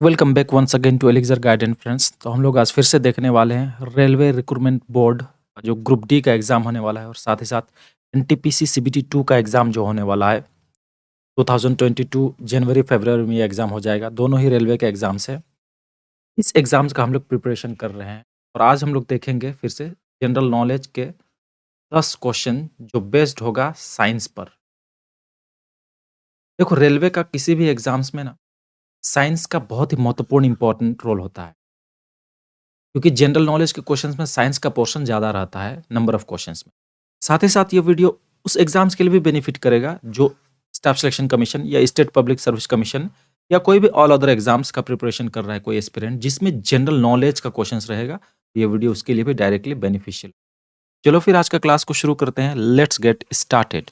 Welcome back once again to Elixir Guide and friends. तो हम लोग आज फिर से देखने वाले हैं रेलवे रिक्रूटमेंट बोर्ड जो ग्रुप डी का एग्ज़ाम होने वाला है और साथ ही साथ एनटीपीसी सीबीटी 2 का एग्ज़ाम जो होने वाला है 2022 जनवरी फरवरी में ये एग्ज़ाम हो जाएगा। दोनों ही रेलवे के एग्ज़ाम्स है। इस एग्ज़ाम्स का हम लोग प्रिपरेशन कर रहे हैं और आज हम लोग देखेंगे फिर से जनरल नॉलेज के 10 क्वेश्चन जो बेस्ड होगा साइंस पर। देखो, रेलवे का किसी भी एग्ज़ाम्स में ना साइंस का बहुत ही महत्वपूर्ण इंपॉर्टेंट रोल होता है, क्योंकि जनरल नॉलेज के क्वेश्चंस में साइंस का पोर्शन ज़्यादा रहता है नंबर ऑफ क्वेश्चंस में। साथ ही साथ ये वीडियो उस एग्जाम्स के लिए भी बेनिफिट करेगा जो स्टाफ सिलेक्शन कमीशन या स्टेट पब्लिक सर्विस कमीशन या कोई भी ऑल अदर एग्जाम्स का प्रिपरेशन कर रहा है कोई एस्पिरेंट जिसमें जनरल नॉलेज का क्वेश्चंस रहेगा, तो ये वीडियो उसके लिए भी डायरेक्टली बेनिफिशियल। चलो फिर आज का क्लास को शुरू करते हैं। Let's get started.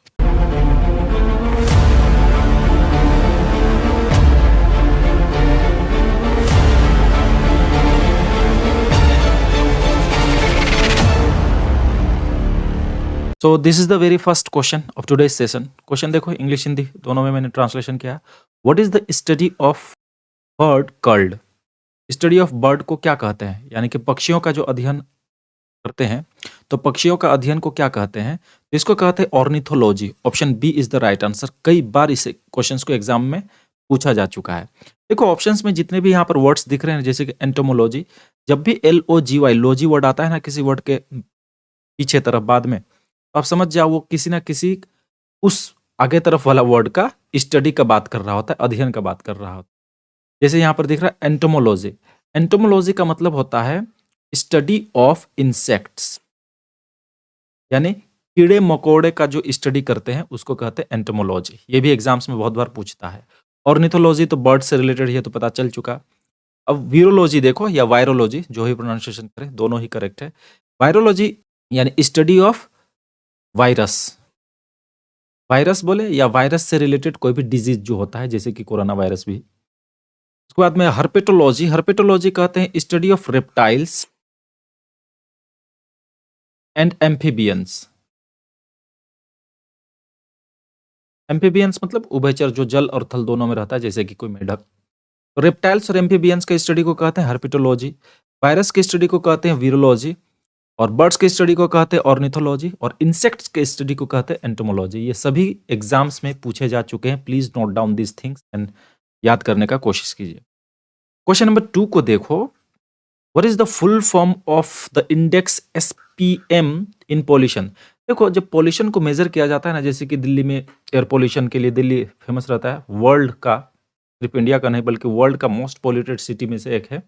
So this is the very first question of today's session. Question देखो, इंग्लिश हिंदी दोनों में मैंने ट्रांसलेशन किया। What is the study of bird called? Study of bird को क्या कहते हैं, यानी कि पक्षियों का जो अध्ययन करते हैं, तो पक्षियों का अध्ययन को क्या कहते हैं? तो इसको कहते हैं ornithology. Option B is the right answer. कई बार इस क्वेश्चंस को एग्जाम में पूछा जा चुका है। देखो, ऑप्शंस में जितने भी यहाँ पर वर्ड्स दिख रहे हैं जैसे कि एंटोमोलॉजी, जब भी LOGY लॉजी वर्ड आता है ना किसी वर्ड के पीछे तरफ बाद में, तो आप समझ जाओ वो किसी ना किसी उस आगे तरफ वाला वर्ड का स्टडी का बात कर रहा होता है, अध्ययन का बात कर रहा होता है। जैसे यहाँ पर दिख रहा है एंटोमोलॉजी। एंटोमोलॉजी का मतलब होता है स्टडी ऑफ इंसेक्ट्स, यानी कीड़े मकोड़े का जो स्टडी करते हैं उसको कहते हैं एंटोमोलॉजी। ये भी एग्जाम्स में बहुत बार पूछता है। ऑर्निथोलॉजी तो बर्ड से रिलेटेड ही है, तो पता चल चुका। अब वीरोलॉजी देखो या वायरोलॉजी, जो ही प्रोनाउंसिएशन करें दोनों ही करेक्ट है। वायरोलॉजी यानी स्टडी ऑफ वायरस, वायरस बोले या वायरस से रिलेटेड कोई भी डिजीज जो होता है जैसे कि कोरोना वायरस भी। उसके बाद में हर्पेटोलॉजी, हर्पेटोलॉजी कहते हैं study of reptiles and amphibians. Amphibians मतलब उभयचर, जो जल और थल दोनों में रहता है, जैसे कि कोई मेढक। तो रेप्टाइल्स और एम्फीबियंस के स्टडी को कहते हैं हर्पेटोलॉजी। वायरस की स्टडी को कहते हैं वीरोलॉजी, और बर्ड्स की स्टडी को कहते हैं ऑर्निथोलॉजी, और इंसेक्ट्स के स्टडी को कहते हैं एंटोमोलॉजी। ये सभी एग्जाम्स में पूछे जा चुके हैं। Please note down this things and याद करने का कोशिश कीजिए। क्वेश्चन नंबर 2 को देखो। What is the full form of the index SPM in pollution? देखो, जब पॉल्यूशन को मेजर किया जाता है ना, जैसे कि दिल्ली में एयर पॉल्यूशन के लिए दिल्ली फेमस रहता है, वर्ल्ड का, सिर्फ इंडिया का नहीं बल्कि वर्ल्ड का मोस्ट पॉल्यूटेड सिटी में से एक है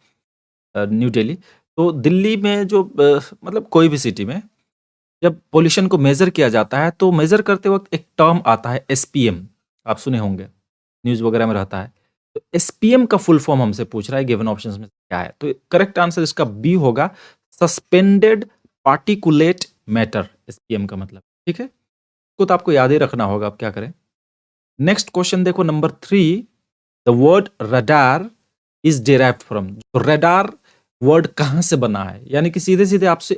न्यू दिल्ली। तो दिल्ली में जो मतलब कोई भी सिटी में जब पॉल्यूशन को मेजर किया जाता है तो मेजर करते वक्त एक टर्म आता है SPM, आप सुने होंगे, न्यूज़ वगैरह में रहता है। तो SPM का फुल फॉर्म हमसे पूछ रहा है गिवन ऑप्शंस में क्या है, तो करेक्ट आंसर इसका बी होगा, सस्पेंडेड पार्टिकुलेट मैटर। SPM का मतलब, ठीक है, इसको तो आपको याद ही रखना होगा। अब क्या करें। नेक्स्ट क्वेश्चन देखो, number 3। The word radar is derived from. Radar word कहां से बना है, यानी कि सीधे सीधे आपसे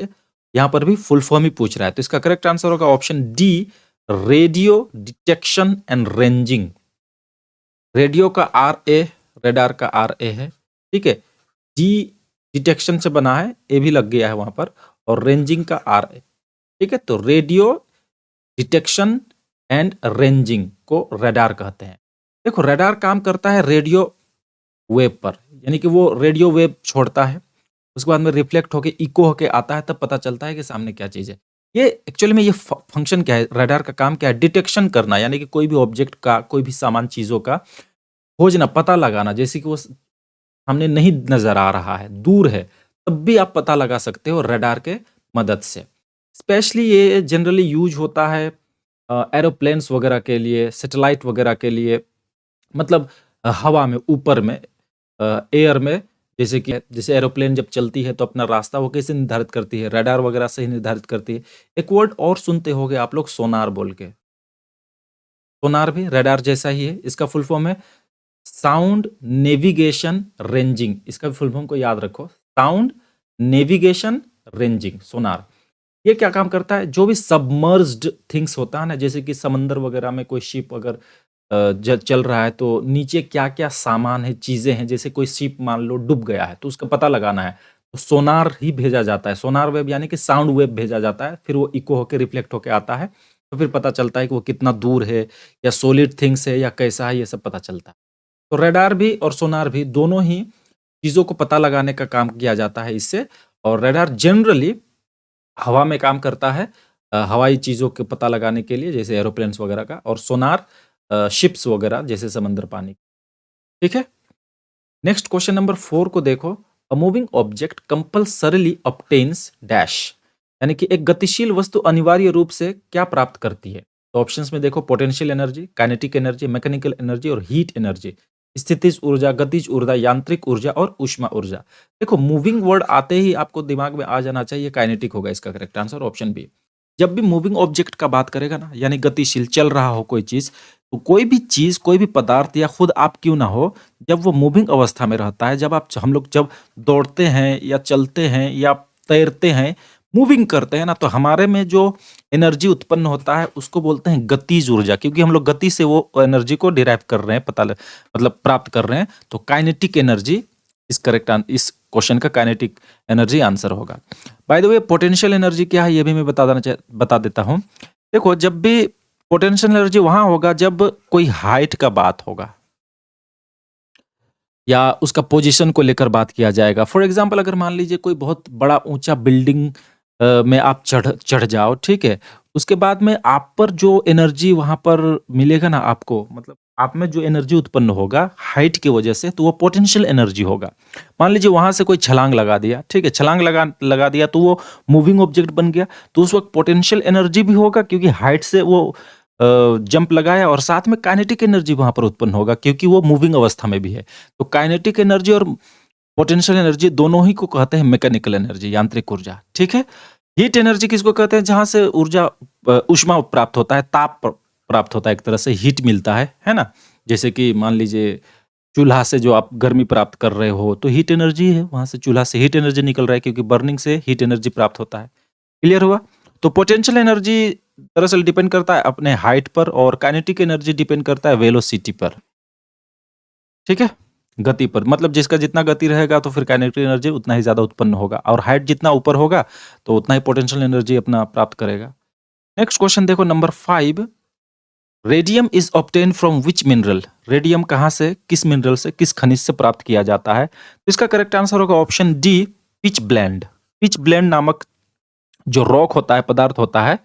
यहां पर भी फुल फॉर्म ही पूछ रहा है, तो इसका करेक्ट आंसर होगा option D, radio detection and ranging. Radio का RA, रेडार का RA है, ठीक है। डी डिटेक्शन से बना है, ए भी लग गया है वहां पर, और रेंजिंग का RA, ठीक है। तो रेडियो डिटेक्शन एंड रेंजिंग को रडार कहते हैं। देखो, रडार काम करता है रेडियो वेव पर, यानी कि वो रेडियो वेव छोड़ता है, उसके बाद में रिफ्लेक्ट होके इको होके आता है, तब पता चलता है कि सामने क्या चीज़ है। ये एक्चुअली में ये फंक्शन क्या है, रडार का काम क्या है, डिटेक्शन करना, यानी कि कोई भी ऑब्जेक्ट का, कोई भी सामान चीज़ों का खोजना, पता लगाना। जैसे कि वो सामने नहीं नज़र आ रहा है, दूर है, तब भी आप पता लगा सकते हो रडार के मदद से। स्पेशली ये जनरली यूज होता है एरोप्लेन्स वगैरह के लिए, सैटेलाइट वगैरह के लिए, मतलब हवा में, ऊपर में, एयर में। जैसे एरोप्लेन जब चलती है तो अपना रास्ता वो कैसे निर्धारित करती है, रडार वगैरह से ही निर्धारित करती है। एक वर्ड और सुनते होंगे आप लोग, सोनार बोल के। सोनार भी रडार जैसा ही है। इसका फुल फॉर्म है साउंड नेविगेशन रेंजिंग। इसका फुल फॉर्म को याद रखो, साउंड नेविगेशन रेंजिंग, सोनार। ये क्या काम करता है, जो भी सबमर्ज्ड थिंग्स होता है ना, जैसे कि समंदर वगैरह में कोई शिप अगर चल रहा है तो नीचे क्या-क्या सामान है, चीज़ें हैं, जैसे कोई शिप मान लो डूब गया है तो उसका पता लगाना है, तो सोनार ही भेजा जाता है। सोनार वेव यानी कि साउंड वेव भेजा जाता है, फिर वो इको होके रिफ्लेक्ट होके आता है, तो फिर पता चलता है कि वो कितना दूर है या सॉलिड थिंग्स है या कैसा है, ये सब पता चलता है। तो रडार भी और सोनार भी दोनों ही चीज़ों को पता लगाने का काम किया जाता है इससे। और रडार जनरली हवा में काम करता है, हवाई चीज़ों के पता लगाने के लिए, जैसे एरोप्लेन्स वगैरह का, और सोनार शिप्स वगैरह जैसे समुद्र पानी। ठीक है? नेक्स्ट क्वेश्चन नंबर 4 को देखो। A moving object compulsorily obtains dash, यानी कि एक गतिशील वस्तु अनिवार्य रूप से क्या प्राप्त करती है? तो ऑप्शंस में देखो, potential energy, kinetic energy, mechanical energy और हीट एनर्जी। स्थितिज ऊर्जा, गतिज ऊर्जा, यांत्रिक ऊर्जा और ऊष्मा ऊर्जा। देखो, मूविंग वर्ड आते ही आपको दिमाग में आ जाना चाहिए काइनेटिक होगा इसका करेक्ट आंसर, ऑप्शन बी। जब भी मूविंग ऑब्जेक्ट का बात करेगा ना, यानी गतिशील चल रहा हो कोई चीज, तो कोई भी चीज, कोई भी पदार्थ या खुद आप क्यों ना हो, जब वो मूविंग अवस्था में रहता है, जब हम लोग जब दौड़ते हैं या चलते हैं या तैरते हैं, मूविंग करते हैं ना, तो हमारे में जो एनर्जी उत्पन्न होता है उसको बोलते हैं गतिज ऊर्जा, क्योंकि हम लोग गति से वो एनर्जी को डिराइव कर रहे हैं, मतलब प्राप्त कर रहे हैं। तो काइनेटिक एनर्जी इस क्वेश्चन का काइनेटिक एनर्जी आंसर होगा। By the way, potential energy क्या है ये भी मैं बता देता हूँ। देखो, जब भी पोटेंशियल एनर्जी वहां होगा जब कोई हाइट का बात होगा या उसका पोजीशन को लेकर बात किया जाएगा। फॉर एग्जांपल, अगर मान लीजिए कोई बहुत बड़ा ऊंचा बिल्डिंग में आप चढ़ जाओ, ठीक है, उसके बाद में आप पर जो एनर्जी वहां पर मिलेगा ना आपको, मतलब आप में जो एनर्जी उत्पन्न होगा हाइट की वजह से, तो वो पोटेंशियल एनर्जी होगा। मान लीजिए वहां से कोई छलांग लगा दिया, ठीक है, छलांग लगा दिया तो वो मूविंग ऑब्जेक्ट बन गया, तो उस वक्त पोटेंशियल एनर्जी भी होगा क्योंकि हाइट से वो जंप लगाया, और साथ में काइनेटिक एनर्जी वहां पर उत्पन्न होगा क्योंकि वो मूविंग अवस्था में भी है। तो काइनेटिक एनर्जी और पोटेंशियल एनर्जी दोनों ही को कहते हैं मैकेनिकल एनर्जी, यांत्रिक ऊर्जा। ठीक है। हीट एनर्जी किसको कहते हैं? जहां से ऊर्जा ऊष्मा प्राप्त होता है, ताप प्राप्त होता है, एक तरह से हीट मिलता है ना। जैसे कि मान लीजिए चूल्हा से जो आप गर्मी प्राप्त कर रहे हो तो हीट एनर्जी है, वहां से चूल्हा से हीट एनर्जी निकल रहा है क्योंकि बर्निंग से हीट एनर्जी प्राप्त होता है। क्लियर हुआ? तो पोटेंशियल एनर्जी दरअसल डिपेंड करता है अपने हाइट पर, और काइनेटिक एनर्जी डिपेंड करता है वेलोसिटी पर। ठीक है, गति पर, मतलब जिसका जितना गति रहेगा तो फिर काइनेटिक एनर्जी उतना ही ज्यादा उत्पन्न होगा, और हाइट जितना ऊपर होगा तो उतना ही पोटेंशियल एनर्जी अपना प्राप्त करेगा। नेक्स्ट क्वेश्चन देखो, number 5। Radium is obtain from which mineral? Radium कहां से, किस मिनरल से, किस खनिज से प्राप्त किया जाता है? तो इसका करेक्ट आंसर होगा option D, pitch blend. Pitch blend नामक जो रॉक होता है, पदार्थ होता है,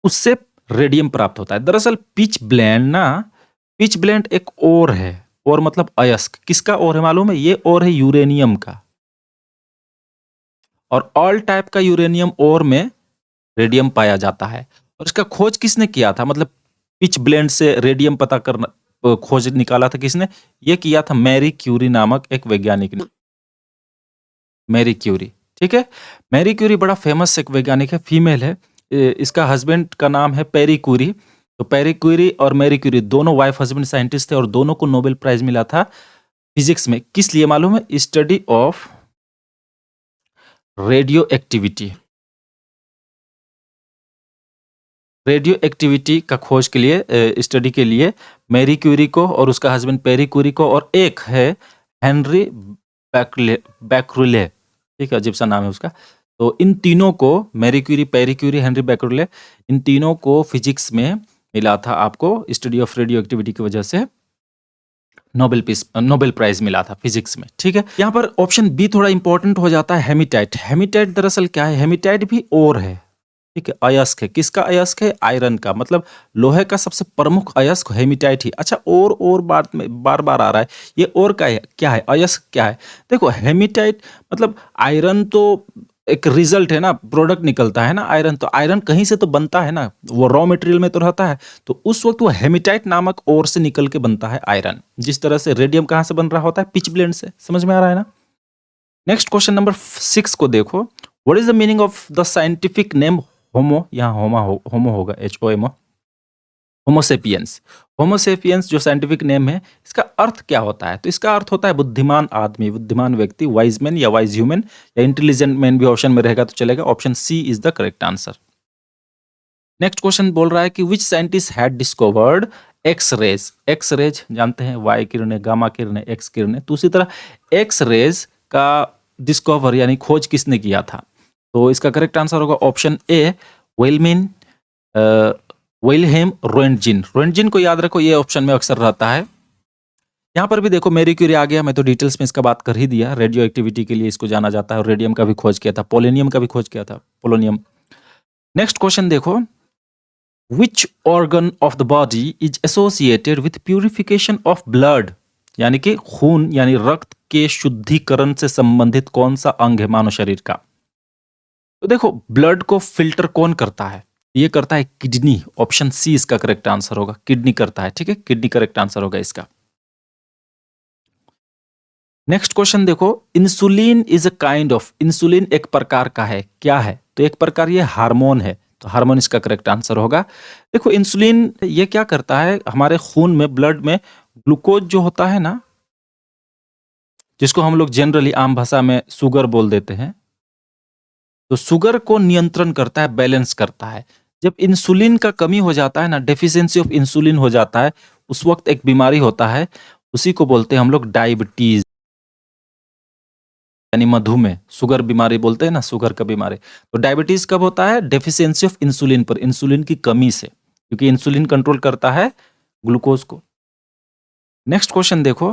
उससे रेडियम प्राप्त होता है। दरअसल पिच ब्लेंड एक ओर है, और मतलब अयस्क। किसका ओर है मालूम है? ये ओर है यूरेनियम का, और ऑल टाइप का यूरेनियम ओर में रेडियम पाया जाता है। और इसका खोज किसने किया था? मतलब पिच ब्लेंड से रेडियम पता करना, खोज निकाला था किसने? ये किया था मैरी क्यूरी नामक एक वैज्ञानिक ने। मैरी क्यूरी, ठीक है। मैरी क्यूरी बड़ा फेमस एक वैज्ञानिक है, फीमेल है। इसका हस्बैंड का नाम है पेरी क्यूरी। तो पेरी क्यूरी और मैरी क्यूरी दोनों वाइफ हस्बैंड साइंटिस्ट थे, और दोनों को नोबेल प्राइज मिला था फिजिक्स में। किस लिए मालूम है? Study of radio activity. Radio activity का खोज के लिए, स्टडी के लिए मैरी क्यूरी को और उसका हस्बैंड पेरी क्यूरी को, और एक है हेनरी बैकरुले, ठीक है, अजीब सा नाम है उसका। तो इन तीनों को, Marie Curie, Pierre Curie, Henri Becquerel, इन तीनों को फिजिक्स में मिला था आपको स्टडी ऑफ रेडियो एक्टिविटी की वजह से नोबेल प्राइज मिला था फिजिक्स में। ठीक है, यहाँ पर ऑप्शन बी थोड़ा इंपॉर्टेंट हो जाता है, हेमिटाइट। हेमिटाइट दरअसल क्या है? हेमिटाइट भी ओर है, ठीक है, अयस्क है। किसका अयस्क है? आयरन का, मतलब लोहे का सबसे प्रमुख अयस्क हेमिटाइट ही। अच्छा, और बार बार आ रहा है, ये और का है, क्या है? अयस्क क्या है? देखो, हेमिटाइट मतलब आयरन तो एक रिजल्ट है ना, प्रोडक्ट निकलता है ना आयरन, तो आयरन कहीं से तो बनता है ना, वो रॉ मटेरियल में तो रहता है, तो उस वक्त वो हेमिटाइट नामक ओर से निकल के बनता है आयरन। जिस तरह से रेडियम कहां से बन रहा होता है? पिच ब्लेंड से। समझ में आ रहा है ना? नेक्स्ट क्वेश्चन नंबर 6 को देखो। What is the meaning of the scientific name homo? यहाँ होमो होगा, HOMO, होमोसेपियंस। होमोसेपियंस जो साइंटिफिक नेम है, इसका अर्थ क्या होता है? तो इसका अर्थ होता है बुद्धिमान आदमी, बुद्धिमान व्यक्ति, वाइज मैन या वाइज ह्यूमन, या इंटेलिजेंट मैन भी ऑप्शन में रहेगा तो चलेगा। Option C is the correct answer. Next question बोल रहा है कि which scientist had discovered X rays, X rays जानते हैं वाई किरणें, गामा किरणें, एक्स किरणें। तो उसी तरह एक्स रेज का डिस्कवर यानी खोज किसने किया था? तो इसका करेक्ट आंसर होगा ऑप्शन ए, विल्हेम रोएंटजिन। रोएंटजिन को याद रखो, ये ऑप्शन में अक्सर रहता है। यहाँ पर भी देखो मैरी क्यूरी आ गया, मैं तो डिटेल्स में इसका बात कर ही दिया। रेडियो एक्टिविटी के लिए इसको जाना जाता है और रेडियम का भी खोज किया था, पोलोनियम का भी खोज किया था, पोलोनियम। नेक्स्ट क्वेश्चन देखो, which organ of the body is associated with purification of blood, यानी कि खून यानी रक्त के शुद्धिकरण से संबंधित कौन सा अंग है मानव शरीर का? तो देखो ब्लड को फिल्टर कौन करता है? ये करता है किडनी। ऑप्शन सी इसका करेक्ट आंसर होगा, किडनी करता है। ठीक है, किडनी करेक्ट आंसर होगा इसका। नेक्स्ट क्वेश्चन देखो, insulin is a kind of, insulin एक प्रकार का है, क्या है? तो एक प्रकार ये हार्मोन है, तो हार्मोन इसका करेक्ट आंसर होगा। देखो इंसुलिन ये क्या करता है, हमारे खून में, ब्लड में ग्लूकोज जो होता है ना, जिसको हम लोग जनरली आम भाषा में शुगर बोल देते हैं, तो शुगर को नियंत्रण करता है, बैलेंस करता है। जब इंसुलिन का कमी हो जाता है ना, डेफिशिएंसी ऑफ इंसुलिन हो जाता है, उस वक्त एक बीमारी होता है, उसी को बोलते हैं हम लोग डायबिटीज, यानी मधुमेह, शुगर बीमारी बोलते हैं ना, शुगर का बीमारी। तो डायबिटीज कब होता है? डेफिशिएंसी ऑफ इंसुलिन पर, इंसुलिन की कमी से, क्योंकि इंसुलिन कंट्रोल करता है ग्लूकोज को। नेक्स्ट क्वेश्चन देखो,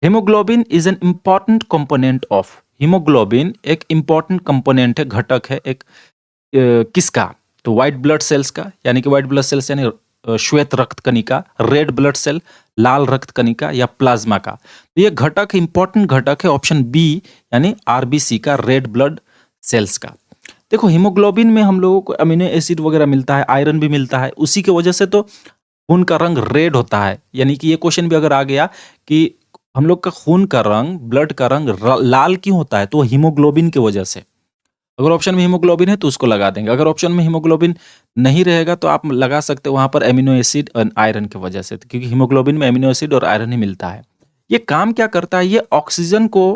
haemoglobin is an important component of, haemoglobin एक इंपॉर्टेंट कंपोनेंट है, घटक है एक किसका? तो व्हाइट ब्लड सेल्स का, यानी कि व्हाइट ब्लड सेल्स यानी श्वेत रक्त कणिका, रेड ब्लड सेल लाल रक्त कणिका, या प्लाज्मा का? तो ये घटक इंपॉर्टेंट घटक है ऑप्शन बी, यानी आरबीसी का, रेड ब्लड सेल्स का। देखो हीमोग्लोबिन में हम लोगों को अमीनो एसिड वगैरह मिलता है, आयरन भी मिलता है, उसी की वजह से तो खून का रंग रेड होता है। यानी कि ये क्वेश्चन भी अगर आ गया कि हम लोग का खून का रंग, ब्लड का रंग लाल क्यों होता है, तो हीमोग्लोबिन की वजह से। अगर ऑप्शन में हीमोग्लोबिन है तो उसको लगा देंगे, अगर ऑप्शन में हीमोग्लोबिन नहीं रहेगा तो आप लगा सकते हो वहां पर एमिनो एसिड और आयरन की वजह से, क्योंकि हीमोग्लोबिन में एमिनो एसिड और आयरन ही मिलता है। ये काम क्या करता है? ये ऑक्सीजन को,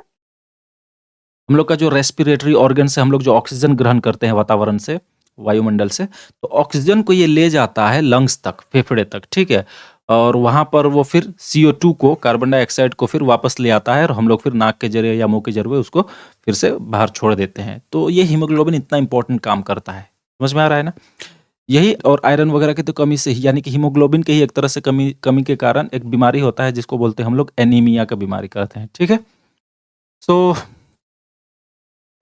हम लोग का जो रेस्पिरेटरी ऑर्गन से हम लोग जो ऑक्सीजन ग्रहण करते हैं वातावरण से, वायुमंडल से, तो ऑक्सीजन को ये ले जाता है लंग्स तक, फेफड़े तक। ठीक है, और वहां पर वो फिर CO2 को, कार्बन डाइऑक्साइड को फिर वापस ले आता है, और हम लोग फिर नाक के जरिए या मुंह के जरिए उसको फिर से बाहर छोड़ देते हैं। तो ये हीमोग्लोबिन इतना इंपॉर्टेंट काम करता है। समझ में आ रहा है ना? यही, और आयरन वगैरह की तो कमी से ही, यानी कि हीमोग्लोबिन के ही एक तरह से कमी के कारण एक बीमारी होता है जिसको बोलते हैं हम लोग एनीमिया का बीमारी कहते हैं। ठीक है, so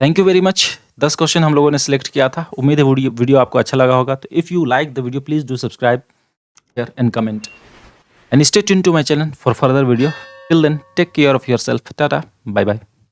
thank you very much. 10 question हम लोगों ने सिलेक्ट किया था। उम्मीद है वीडियो आपको अच्छा लगा होगा। तो if you like the video, please do subscribe, share and comment, and stay tuned to my channel for further video. Till then, take care of yourself. Tata, bye bye.